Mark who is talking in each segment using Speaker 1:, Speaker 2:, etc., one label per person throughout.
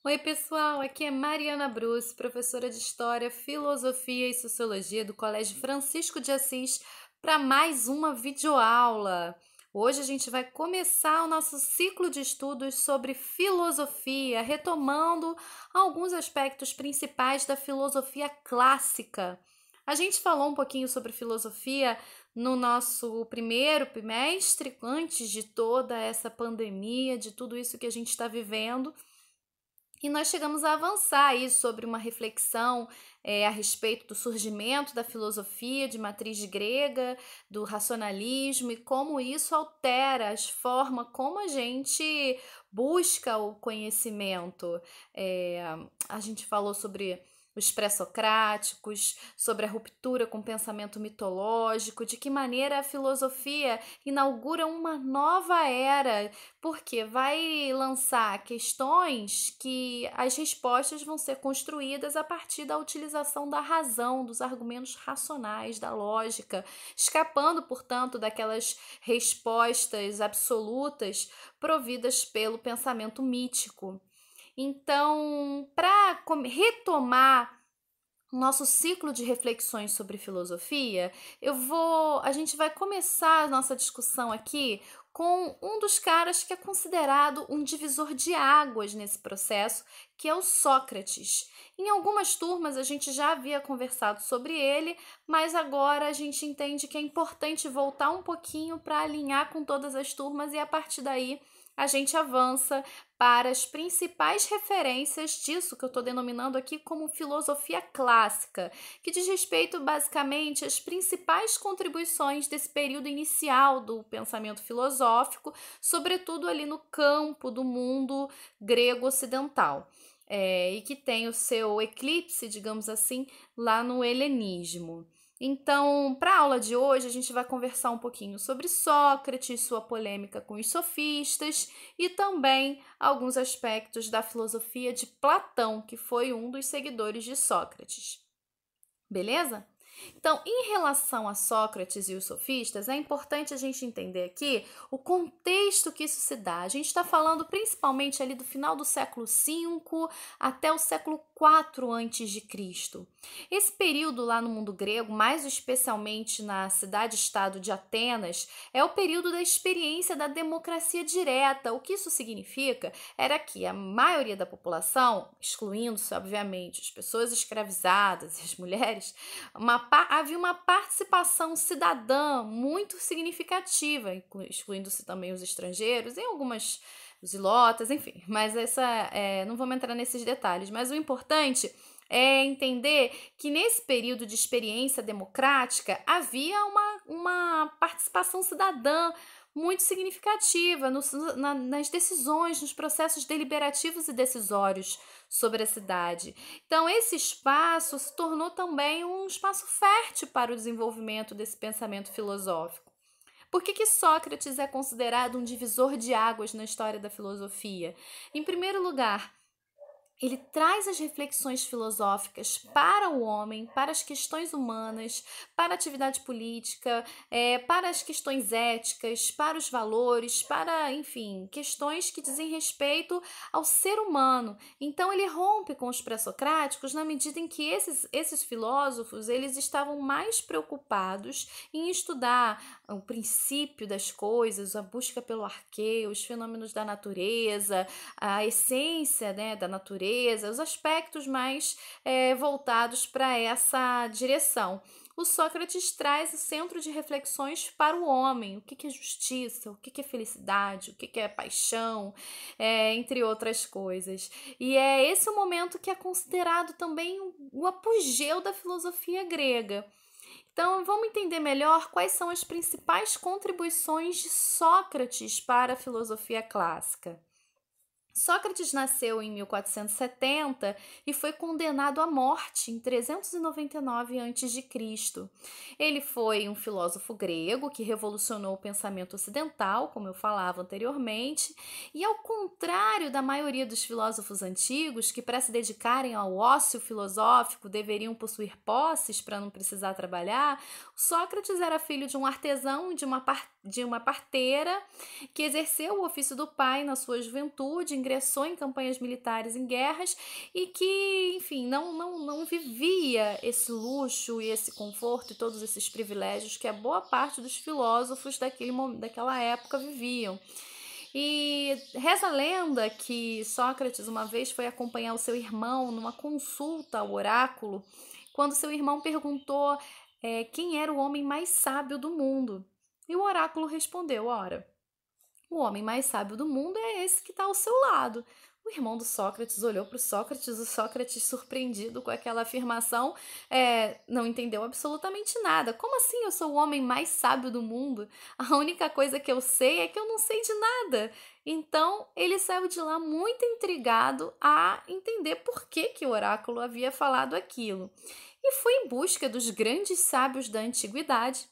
Speaker 1: Oi, pessoal, aqui é Mariana Bruce, professora de História, Filosofia e Sociologia do Colégio Francisco de Assis, para mais uma videoaula. Hoje a gente vai começar o nosso ciclo de estudos sobre filosofia, retomando alguns aspectos principais da filosofia clássica. A gente falou um pouquinho sobre filosofia no nosso primeiro bimestre, antes de toda essa pandemia, de tudo isso que a gente está vivendo. E nós chegamos a avançar aí sobre uma reflexão a respeito do surgimento da filosofia de matriz grega, do racionalismo e como isso altera as formas como a gente busca o conhecimento. É, a gente falou sobre os pré-socráticos, sobre a ruptura com o pensamento mitológico, de que maneira a filosofia inaugura uma nova era porque vai lançar questões que as respostas vão ser construídas a partir da utilização da razão, dos argumentos racionais, da lógica, escapando, portanto, daquelas respostas absolutas providas pelo pensamento mítico. Então, para retomar o nosso ciclo de reflexões sobre filosofia, a gente vai começar a nossa discussão aqui com um dos caras que é considerado um divisor de águas nesse processo, que é o Sócrates. Em algumas turmas a gente já havia conversado sobre ele, mas agora a gente entende que é importante voltar um pouquinho para alinhar com todas as turmas e a partir daí a gente avança para as principais referências disso que eu estou denominando aqui como filosofia clássica, que diz respeito basicamente às principais contribuições desse período inicial do pensamento filosófico, sobretudo ali no campo do mundo grego ocidental. E que tem o seu eclipse, digamos assim, lá no helenismo. Então, para a aula de hoje, a gente vai conversar um pouquinho sobre Sócrates, sua polêmica com os sofistas e também alguns aspectos da filosofia de Platão, que foi um dos seguidores de Sócrates. Beleza? Então, em relação a Sócrates e os sofistas, é importante a gente entender aqui o contexto que isso se dá. A gente está falando principalmente ali do final do século V até o século IV a.C. Esse período lá no mundo grego, mais especialmente na cidade-estado de Atenas, é o período da experiência da democracia direta. O que isso significa era que a maioria da população, excluindo-se, obviamente, as pessoas escravizadas e as mulheres, havia uma participação cidadã muito significativa, excluindo-se também os estrangeiros e algumas os ilotas, enfim, mas não vamos entrar nesses detalhes, mas o importante é entender que nesse período de experiência democrática havia uma participação cidadã muito significativa nas decisões, nos processos deliberativos e decisórios sobre a cidade. Então, esse espaço se tornou também um espaço fértil para o desenvolvimento desse pensamento filosófico. Por que Sócrates é considerado um divisor de águas na história da filosofia? Em primeiro lugar, ele traz as reflexões filosóficas para o homem, para as questões humanas, para a atividade política, para as questões éticas, para os valores, para, enfim, questões que dizem respeito ao ser humano. Então, ele rompe com os pré-socráticos na medida em que esses filósofos eles estavam mais preocupados em estudar o princípio das coisas, a busca pelo arqueu, os fenômenos da natureza, a essência, né, da natureza, os aspectos mais voltados para essa direção. O Sócrates traz o centro de reflexões para o homem, o que é justiça, o que é felicidade, o que é paixão, entre outras coisas. E é esse o momento que é considerado também o apogeu da filosofia grega. Então, vamos entender melhor quais são as principais contribuições de Sócrates para a filosofia clássica. Sócrates nasceu em 1470 e foi condenado à morte em 399 a.C. Ele foi um filósofo grego que revolucionou o pensamento ocidental, como eu falava anteriormente, e ao contrário da maioria dos filósofos antigos, que para se dedicarem ao ócio filosófico deveriam possuir posses para não precisar trabalhar, Sócrates era filho de um artesão e de uma de uma parteira que exerceu o ofício do pai na sua juventude, ingressou em campanhas militares em guerras e que, enfim, não vivia esse luxo e esse conforto e todos esses privilégios que a boa parte dos filósofos daquela época viviam. E reza a lenda que Sócrates uma vez foi acompanhar o seu irmão numa consulta ao oráculo, quando seu irmão perguntou quem era o homem mais sábio do mundo. E o oráculo respondeu: ora, o homem mais sábio do mundo é esse que está ao seu lado. O irmão do Sócrates olhou para o Sócrates, surpreendido com aquela afirmação, não entendeu absolutamente nada. Como assim eu sou o homem mais sábio do mundo? A única coisa que eu sei é que eu não sei de nada. Então, ele saiu de lá muito intrigado a entender por que o oráculo havia falado aquilo. E foi em busca dos grandes sábios da antiguidade.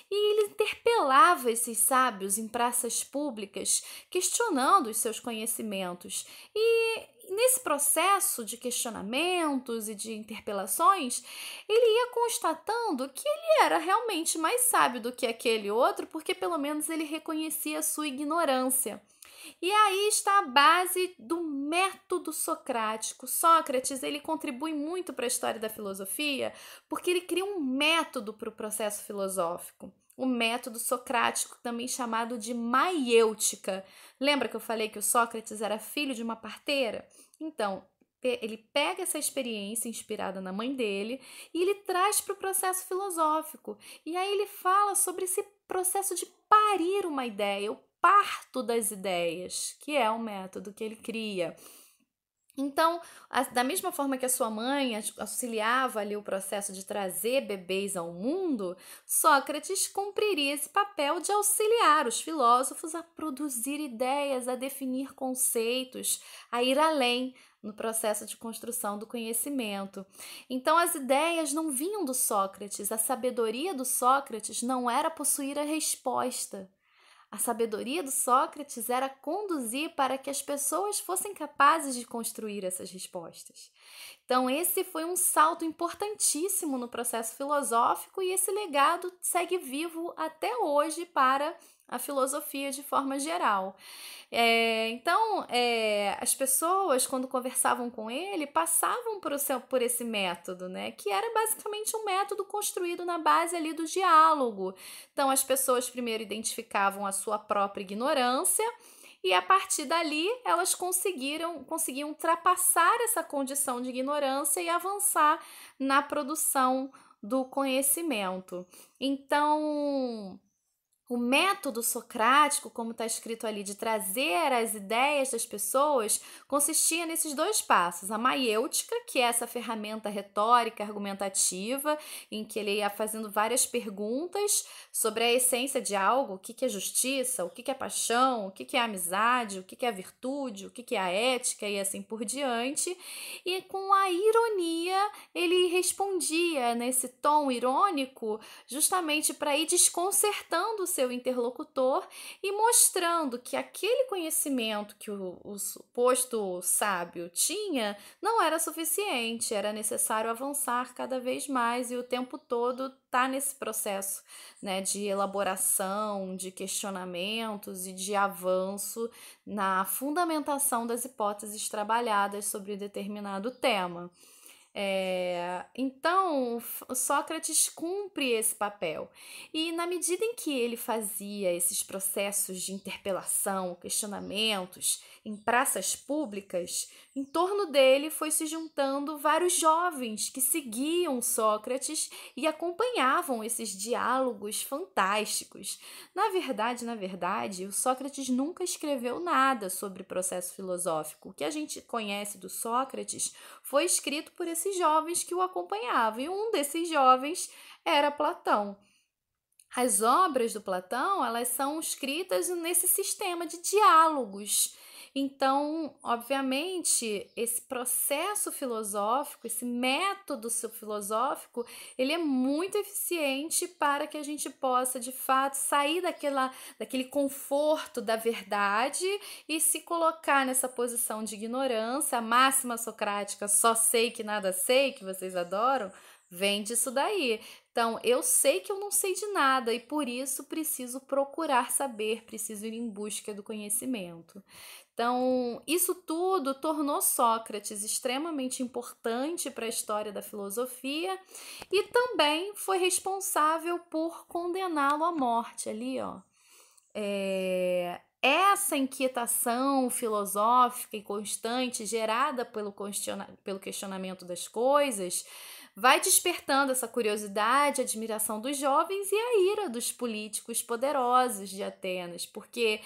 Speaker 1: E ele interpelava esses sábios em praças públicas, questionando os seus conhecimentos. E nesse processo de questionamentos e de interpelações, ele ia constatando que ele era realmente mais sábio do que aquele outro, porque pelo menos ele reconhecia a sua ignorância. E aí está a base do método socrático. Sócrates, ele contribui muito para a história da filosofia, porque ele cria um método para o processo filosófico. O método socrático, também chamado de maiêutica. Lembra que eu falei que o Sócrates era filho de uma parteira? Então, ele pega essa experiência inspirada na mãe dele e ele traz para o processo filosófico. E aí ele fala sobre esse processo de parir uma ideia, o parto das ideias, que é o método que ele cria. Então, da mesma forma que a sua mãe auxiliava ali o processo de trazer bebês ao mundo, Sócrates cumpriria esse papel de auxiliar os filósofos a produzir ideias, a definir conceitos, a ir além no processo de construção do conhecimento. Então, as ideias não vinham do Sócrates, a sabedoria do Sócrates não era possuir a resposta. A sabedoria do Sócrates era conduzir para que as pessoas fossem capazes de construir essas respostas. Então, esse foi um salto importantíssimo no processo filosófico e esse legado segue vivo até hoje para a filosofia de forma geral. Então, as pessoas, quando conversavam com ele, passavam por esse método, né? Que era basicamente um método construído na base ali do diálogo. Então, as pessoas primeiro identificavam a sua própria ignorância e, a partir dali, elas conseguiam ultrapassar essa condição de ignorância e avançar na produção do conhecimento. Então, o método socrático, como está escrito ali, de trazer as ideias das pessoas, consistia nesses dois passos. A maiêutica, que é essa ferramenta retórica, argumentativa, em que ele ia fazendo várias perguntas sobre a essência de algo, o que é justiça, o que é paixão, o que é amizade, o que é a virtude, o que é a ética e assim por diante. E com a ironia, ele respondia nesse tom irônico, justamente para ir desconcertando o seu interlocutor e mostrando que aquele conhecimento que o suposto sábio tinha não era suficiente, era necessário avançar cada vez mais e o tempo todo tá nesse processo, né, de elaboração, de questionamentos e de avanço na fundamentação das hipóteses trabalhadas sobre determinado tema. Então, Sócrates cumpre esse papel. E na medida em que ele fazia esses processos de interpelação, questionamentos em praças públicas, em torno dele foi se juntando vários jovens que seguiam Sócrates e acompanhavam esses diálogos fantásticos. Na verdade, o Sócrates nunca escreveu nada sobre processo filosófico. O que a gente conhece do Sócrates foi escrito por esses jovens que o acompanhavam, e um desses jovens era Platão. As obras do Platão, elas são escritas nesse sistema de diálogos. Então, obviamente, esse processo filosófico, esse método filosófico, ele é muito eficiente para que a gente possa, de fato, sair daquele conforto da verdade e se colocar nessa posição de ignorância. A máxima socrática, só sei que nada sei, que vocês adoram, vem disso daí. Então, eu sei que eu não sei de nada e por isso preciso procurar saber, preciso ir em busca do conhecimento. Então, isso tudo tornou Sócrates extremamente importante para a história da filosofia e também foi responsável por condená-lo à morte ali, ó. Essa inquietação filosófica e constante gerada pelo questionamento das coisas vai despertando essa curiosidade, admiração dos jovens e a ira dos políticos poderosos de Atenas, porque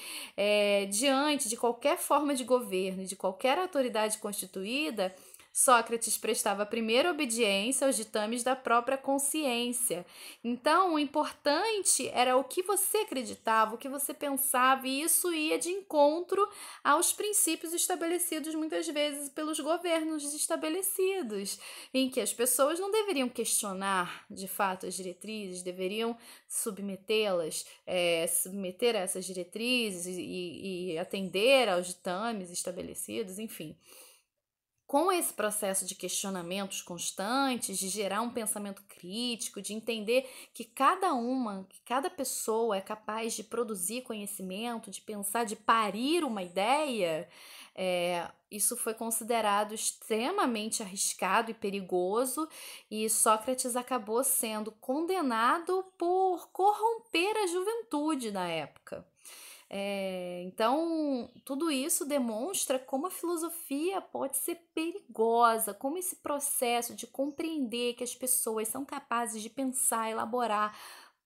Speaker 1: diante de qualquer forma de governo, de qualquer autoridade constituída, Sócrates prestava primeiro obediência aos ditames da própria consciência. Então, o importante era o que você acreditava, o que você pensava, e isso ia de encontro aos princípios estabelecidos muitas vezes pelos governos estabelecidos, em que as pessoas não deveriam questionar de fato as diretrizes, deveriam submetê-las, submeter a essas diretrizes e atender aos ditames estabelecidos, enfim. Com esse processo de questionamentos constantes, de gerar um pensamento crítico, de entender que cada pessoa é capaz de produzir conhecimento, de pensar, de parir uma ideia, isso foi considerado extremamente arriscado e perigoso, e Sócrates acabou sendo condenado por corromper a juventude na época. Então, tudo isso demonstra como a filosofia pode ser perigosa, como esse processo de compreender que as pessoas são capazes de pensar, elaborar,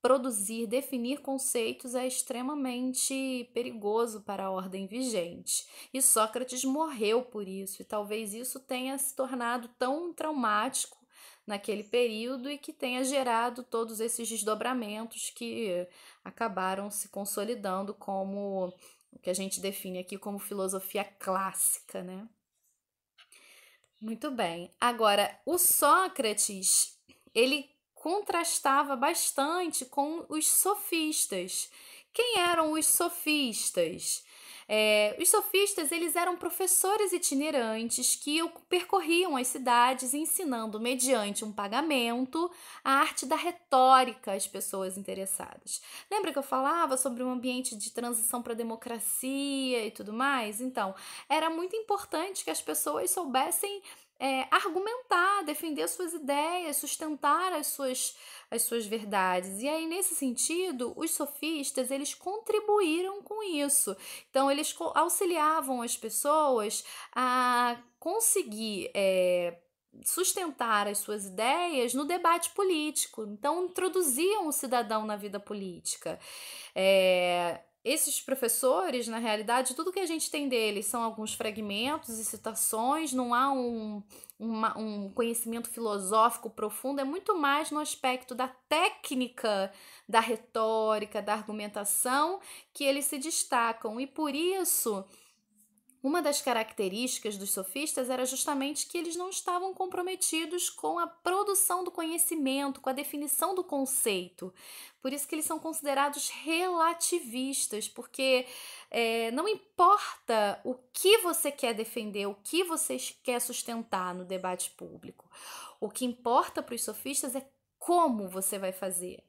Speaker 1: produzir, definir conceitos é extremamente perigoso para a ordem vigente. E Sócrates morreu por isso, e talvez isso tenha se tornado tão traumático naquele período e que tenha gerado todos esses desdobramentos que acabaram se consolidando como o que a gente define aqui como filosofia clássica, né? Muito bem. Agora, o Sócrates, ele contrastava bastante com os sofistas. Quem eram os sofistas? Os sofistas, eles eram professores itinerantes que percorriam as cidades ensinando, mediante um pagamento, a arte da retórica às pessoas interessadas. Lembra que eu falava sobre um ambiente de transição para a democracia e tudo mais? Então, era muito importante que as pessoas soubessem argumentar, defender suas ideias, sustentar as suas verdades. E aí, nesse sentido, os sofistas, eles contribuíram com isso. Então, eles auxiliavam as pessoas a conseguir sustentar as suas ideias no debate político. Então, introduziam o cidadão na vida política. Esses professores, na realidade, tudo que a gente tem deles são alguns fragmentos e citações, não há um conhecimento filosófico profundo, é muito mais no aspecto da técnica, da retórica, da argumentação, que eles se destacam. E por isso, uma das características dos sofistas era justamente que eles não estavam comprometidos com a produção do conhecimento, com a definição do conceito. Por isso que eles são considerados relativistas, porque não importa o que você quer defender, o que você quer sustentar no debate público. O que importa para os sofistas é como você vai fazer,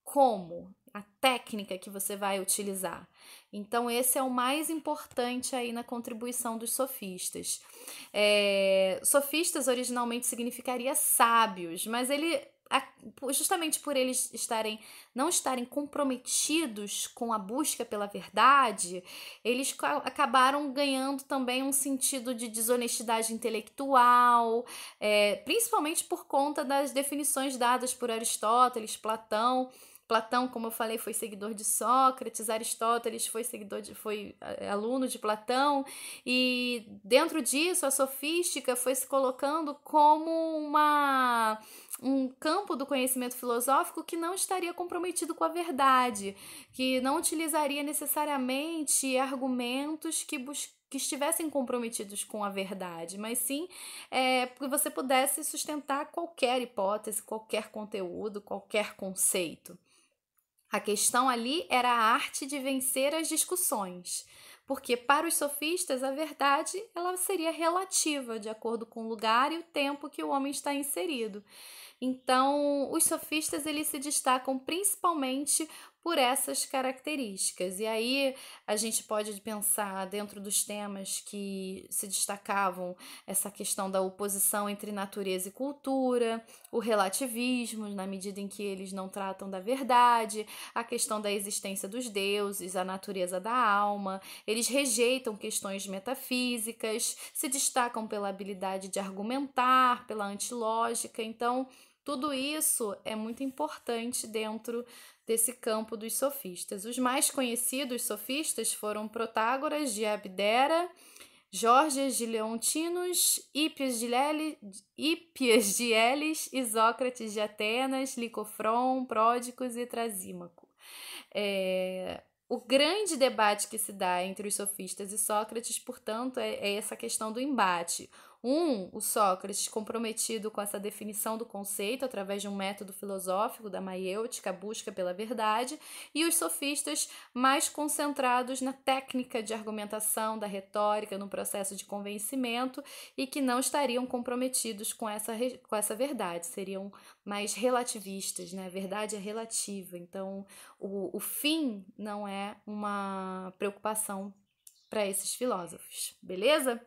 Speaker 1: como, a técnica que você vai utilizar. Então, esse é o mais importante aí na contribuição dos sofistas. Sofistas originalmente significaria sábios, mas justamente por eles não estarem comprometidos com a busca pela verdade, eles acabaram ganhando também um sentido de desonestidade intelectual, principalmente por conta das definições dadas por Aristóteles, Platão. Platão, como eu falei, foi seguidor de Sócrates, Aristóteles foi aluno de Platão, e dentro disso a sofística foi se colocando como um campo do conhecimento filosófico que não estaria comprometido com a verdade, que não utilizaria necessariamente argumentos que estivessem comprometidos com a verdade, mas sim que você pudesse sustentar qualquer hipótese, qualquer conteúdo, qualquer conceito. A questão ali era a arte de vencer as discussões, porque para os sofistas a verdade ela seria relativa, de acordo com o lugar e o tempo que o homem está inserido. Então, os sofistas eles se destacam principalmente por essas características. E aí a gente pode pensar dentro dos temas que se destacavam essa questão da oposição entre natureza e cultura, o relativismo, na medida em que eles não tratam da verdade, a questão da existência dos deuses, a natureza da alma. Eles rejeitam questões metafísicas, se destacam pela habilidade de argumentar, pela antilógica. Então, tudo isso é muito importante dentro desse campo dos sofistas. Os mais conhecidos sofistas foram Protágoras de Abdera, Gorgias de Leontinos, Hípias de Elis, Isócrates de Atenas, Licofron, Pródicos e Trasímaco. O grande debate que se dá entre os sofistas e Sócrates, portanto, é essa questão do embate. O Sócrates, comprometido com essa definição do conceito através de um método filosófico da maiêutica, a busca pela verdade, e os sofistas mais concentrados na técnica de argumentação, da retórica, no processo de convencimento e que não estariam comprometidos com essa verdade, seriam mais relativistas, né? A verdade é relativa, então o fim não é uma preocupação para esses filósofos, beleza?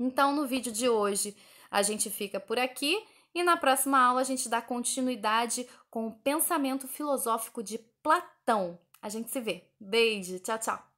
Speaker 1: Então, no vídeo de hoje, a gente fica por aqui e na próxima aula a gente dá continuidade com o pensamento filosófico de Platão. A gente se vê. Beijo, tchau, tchau!